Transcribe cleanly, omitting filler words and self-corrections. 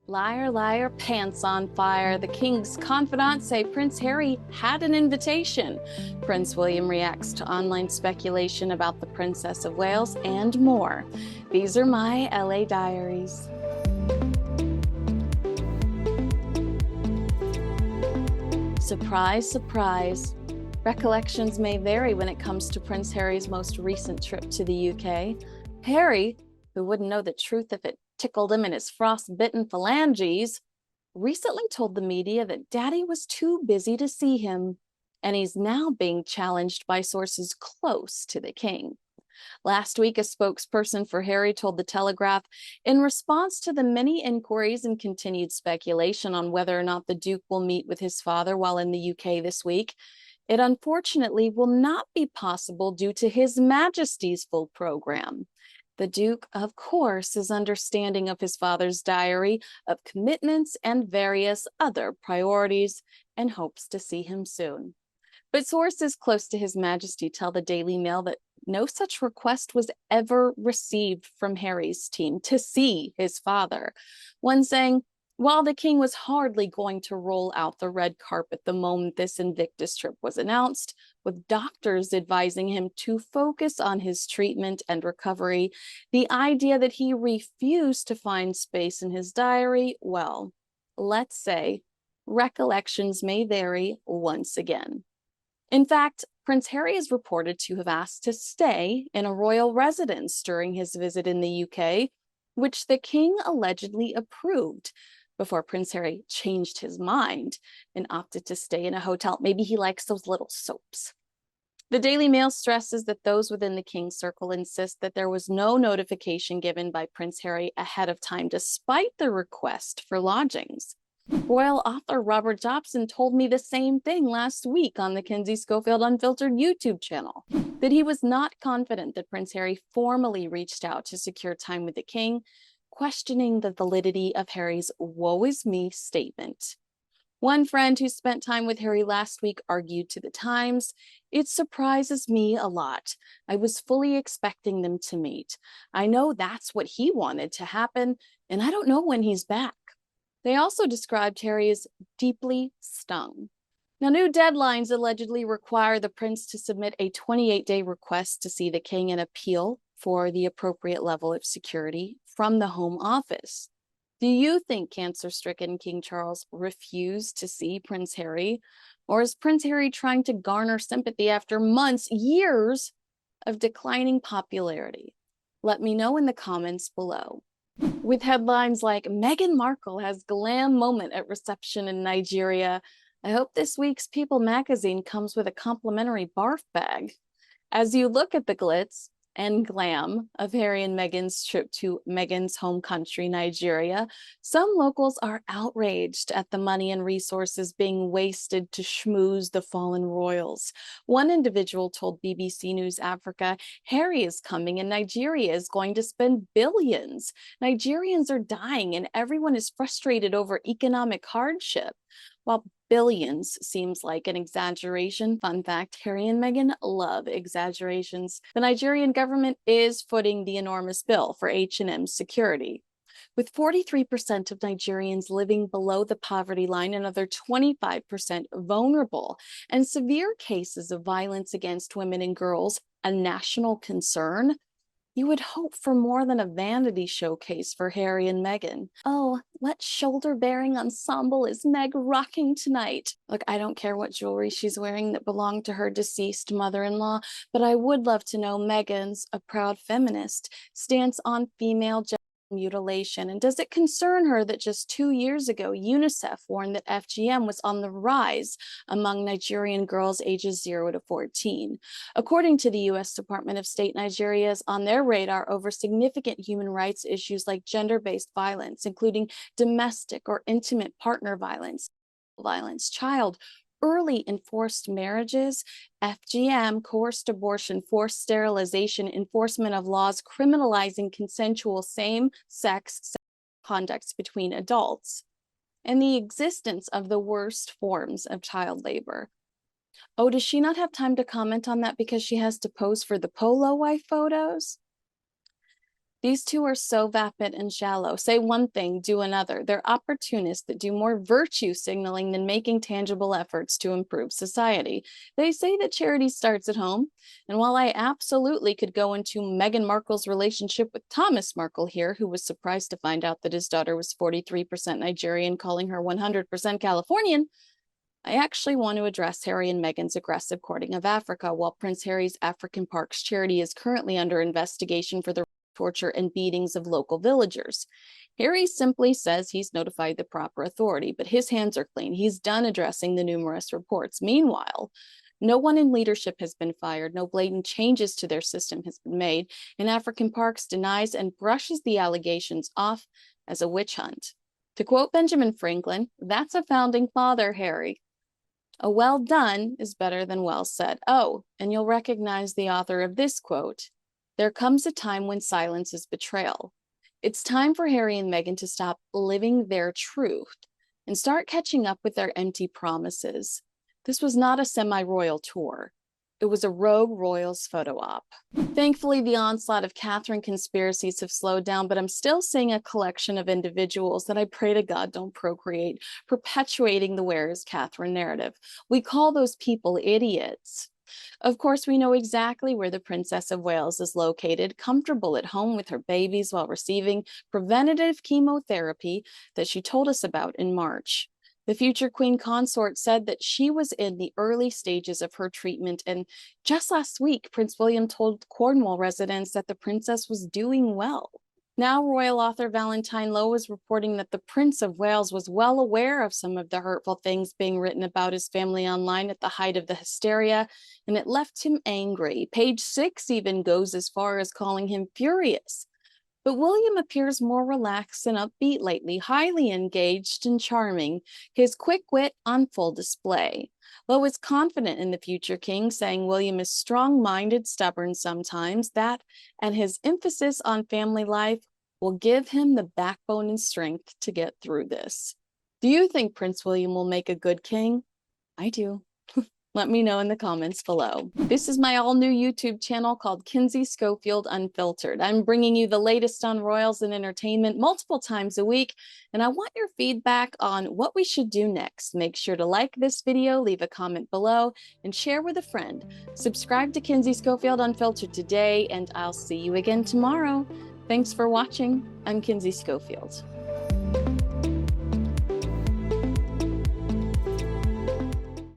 Liar, liar, pants on fire. The king's confidants say Prince Harry had an invitation. Prince William reacts to online speculation about the Princess of Wales and more. These are my LA diaries. Surprise, surprise. Recollections may vary when it comes to Prince Harry's most recent trip to the UK. Harry, who wouldn't know the truth if it tickled him in his frostbitten phalanges, recently told the media that Daddy was too busy to see him, and he's now being challenged by sources close to the king. Last week, a spokesperson for Harry told The Telegraph, in response to the many inquiries and continued speculation on whether or not the Duke will meet with his father while in the UK this week, it unfortunately will not be possible due to His Majesty's full program. The Duke, of course, is understanding of his father's diary of commitments and various other priorities and hopes to see him soon. But sources close to His Majesty tell the Daily Mail that no such request was ever received from Harry's team to see his father. One saying, while the king was hardly going to roll out the red carpet the moment this Invictus trip was announced, with doctors advising him to focus on his treatment and recovery, the idea that he refused to find space in his diary, well, let's say, recollections may vary once again. In fact, Prince Harry is reported to have asked to stay in a royal residence during his visit in the UK, which the king allegedly approved, before Prince Harry changed his mind and opted to stay in a hotel. Maybe he likes those little soaps. The Daily Mail stresses that those within the king's circle insist that there was no notification given by Prince Harry ahead of time, despite the request for lodgings. Royal author Robert Dobson told me the same thing last week on the Kinsey Schofield Unfiltered YouTube channel, that he was not confident that Prince Harry formally reached out to secure time with the king, questioning the validity of Harry's "woe is me" statement. One friend who spent time with Harry last week argued to The Times, "It surprises me a lot. I was fully expecting them to meet. I know that's what he wanted to happen, and I don't know when he's back." They also described Harry as deeply stung. Now, new deadlines allegedly require the prince to submit a 28-day request to see the king and appeal for the appropriate level of security from the Home Office. Do you think cancer-stricken King Charles refused to see Prince Harry? Or is Prince Harry trying to garner sympathy after months, years of declining popularity? Let me know in the comments below. With headlines like Meghan Markle has glam moment at reception in Nigeria, I hope this week's People magazine comes with a complimentary barf bag. As you look at the glitz and glam of Harry and Meghan's trip to Meghan's home country, Nigeria, some locals are outraged at the money and resources being wasted to schmooze the fallen royals. One individual told BBC News Africa, "Harry is coming and Nigeria is going to spend billions. Nigerians are dying and everyone is frustrated over economic hardship." While billions seems like an exaggeration, fun fact, Harry and Meghan love exaggerations. The Nigerian government is footing the enormous bill for H&M's security. With 43% of Nigerians living below the poverty line, another 25% vulnerable, and severe cases of violence against women and girls a national concern, you would hope for more than a vanity showcase for Harry and Meghan. Oh, what shoulder-bearing ensemble is Meg rocking tonight? Look, I don't care what jewelry she's wearing that belonged to her deceased mother-in-law, but I would love to know Meghan's, a proud feminist, stance on female genital mutilation. And does it concern her that just 2 years ago, UNICEF warned that FGM was on the rise among Nigerian girls ages 0 to 14? According to the U.S. Department of State, Nigeria is on their radar over significant human rights issues like gender-based violence, including domestic or intimate partner violence, child early enforced marriages, FGM, coerced abortion, forced sterilization, enforcement of laws criminalizing consensual same-sex conduct between adults, and the existence of the worst forms of child labor. Oh, does she not have time to comment on that because she has to pose for the Polo Wife photos? These two are so vapid and shallow. Say one thing, do another. They're opportunists that do more virtue signaling than making tangible efforts to improve society. They say that charity starts at home. And while I absolutely could go into Meghan Markle's relationship with Thomas Markle here, who was surprised to find out that his daughter was 43% Nigerian, calling her 100% Californian, I actually want to address Harry and Meghan's aggressive courting of Africa. While Prince Harry's African Parks charity is currently under investigation for the torture and beatings of local villagers, Harry simply says he's notified the proper authority, but his hands are clean. He's done addressing the numerous reports. Meanwhile, no one in leadership has been fired, no blatant changes to their system has been made, and African Parks denies and brushes the allegations off as a witch hunt. To quote Benjamin Franklin, that's a founding father, Harry. A well done is better than well said. Oh, and you'll recognize the author of this quote. There comes a time when silence is betrayal. It's time for Harry and Meghan to stop living their truth and start catching up with their empty promises. This was not a semi-royal tour. It was a rogue royals photo op. Thankfully, the onslaught of Catherine conspiracies have slowed down, but I'm still seeing a collection of individuals that I pray to God don't procreate, perpetuating the Where is Catherine narrative. We call those people idiots. Of course, we know exactly where the Princess of Wales is located, comfortable at home with her babies while receiving preventative chemotherapy that she told us about in March. The future Queen Consort said that she was in the early stages of her treatment, and just last week, Prince William told Cornwall residents that the princess was doing well. Now, royal author Valentine Lowe is reporting that the Prince of Wales was well aware of some of the hurtful things being written about his family online at the height of the hysteria, and it left him angry. Page 6 even goes as far as calling him furious. But William appears more relaxed and upbeat lately, highly engaged and charming, his quick wit on full display. Lowe is confident in the future king, saying William is strong-minded, stubborn sometimes, that, and his emphasis on family life will give him the backbone and strength to get through this. Do you think Prince William will make a good king? I do. Let me know in the comments below. This is my all-new YouTube channel called Kinsey Schofield Unfiltered. I'm bringing you the latest on royals and entertainment multiple times a week, and I want your feedback on what we should do next. Make sure to like this video, leave a comment below, and share with a friend. Subscribe to Kinsey Schofield Unfiltered today, and I'll see you again tomorrow. Thanks for watching. I'm Kinsey Schofield.